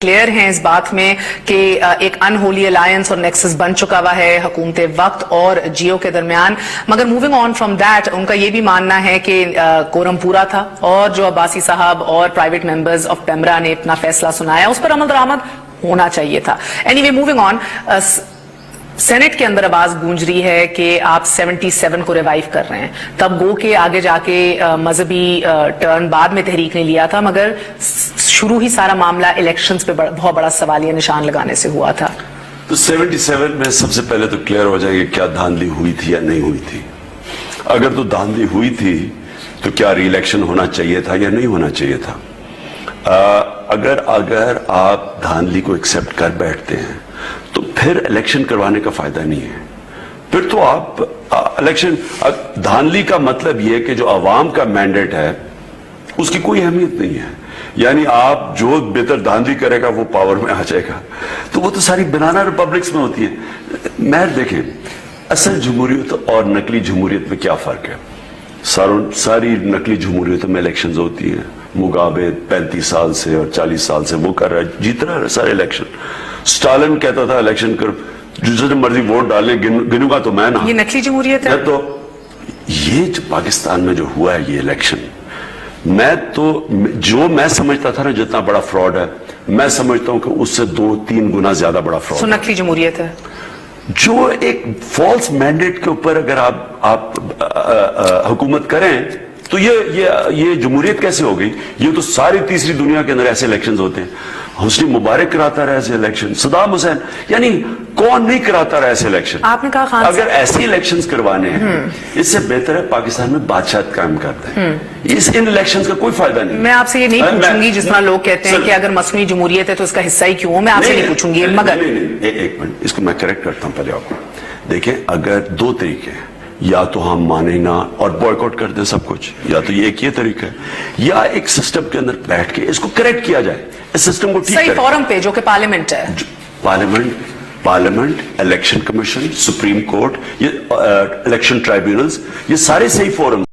Clear ہیں اس بات میں کہ ایک ان ہولی الائنس اور نیکسس بن چکا ہوا ہے حکومت وقت اور جیو کے درمیان، مگر moving on from that in کا یہ بھی ماننا ہے کہ کورم پورا تھا اور جو عباسی صاحب اور پرائیویٹ ممبرز آف پیمرا نے اپنا فیصلہ سنایا اس پر عمل درآمد ہونا چاہیے تھا. Anyway moving on, senate کے اندر آواز گونج رہی ہے کہ آپ 77 کو ریوائیو کر رہے ہیں. تب گو کے آگے جا کے مذہبی ٹرن بعد میں تحریک نے لیا تھا، مگر شروع ہی سارا معاملہ الیکشنز پہ بہت بڑا سوالیہ نشان لگانے سے ہوا تھا. تو 77 میں سب سے پہلے تو کلیئر ہو جائے کہ کیا دھاندلی ہوئی تھی یا نہیں ہوئی تھی. اگر تو دھاندلی ہوئی تھی تو کیا ری الیکشن ہونا چاہیے تھا یا نہیں ہونا چاہیے تھا. اگر آپ دھاندلی کو ایکسپٹ کر بیٹھتے ہیں تو پھر الیکشن کروانے کا فائدہ نہیں ہے. پھر تو آپ الیکشن، دھاندلی کا مطلب یہ کہ جو عوام کا مینڈیٹ ہے اس کی کوئی اہمیت نہیں ہے. یعنی آپ جو بہتر دھاندلی کرے گا وہ پاور میں آ جائے گا. تو وہ تو ساری بنانا ریپبلکس میں ہوتی ہے. میں دیکھیں اصل جمہوریت اور نقلی جمہوریت میں کیا فرق ہے. ساری نقلی جمہوریتوں میں الیکشنز ہوتی ہیں. مغابے 35 سال سے اور 40 سال سے وہ کر رہا ہے، جیت رہا ہے سارے الیکشن. سٹالن کہتا تھا الیکشن کر جس نے مرضی ووٹ ڈالیں گنوں گا تو میں نا. یہ نقلی جمہوریت ہے. تو یہ جو پاکستان میں جو ہوا ہے یہ الیکشن، میں سمجھتا تھا نا جتنا بڑا فراڈ ہے، میں سمجھتا ہوں کہ اس سے 2-3 گنا زیادہ بڑا فراڈ. نقلی جمہوریت ہے جو ایک فالس مینڈیٹ کے اوپر اگر آپ حکومت کریں تو یہ جمہوریت کیسے ہو گئی. یہ تو ساری تیسری دنیا کے اندر ایسے الیکشنز ہوتے ہیں. حسنی مبارک کراتا رہا ایسے الیکشن، صدام حسین، یعنی کون نہیں کراتا رہا ایسے الیکشن. آپ نے کہا خان اگر ایسے الیکشنز کروانے ہیں اس سے بہتر ہے پاکستان میں بادشاہت قائم کرتے ہیں. ان الیکشنز کا کوئی فائدہ نہیں. میں آپ سے یہ نہیں پوچھوں گی جس طرح لوگ کہتے ہیں کہ اگر مصنوعی جمہوریت ہے تو اس کا حصہ ہی کیوں ہوں، میں آپ سے نہیں پوچھوں گی. مگر ایک منٹ، اس کو میں کریکٹ کرتا ہوں پہلے آپ کو. دیکھیں اگر 2 طریقے ہیں، یا تو ہم مانیں نہ اور بوائیکاٹ کر دیں سب کچھ، یا تو یہ طریقہ ہے، یا ایک سسٹم کے اندر بیٹھ کے اس کو کریکٹ کیا جائے، اس سسٹم کو ٹھیک کریں. صحیح فورم پہ جو کہ پارلیمنٹ ہے. Parliament, election commission, supreme court, یہ الیکشن ٹرائیبونلز، یہ سارے صحیح فورم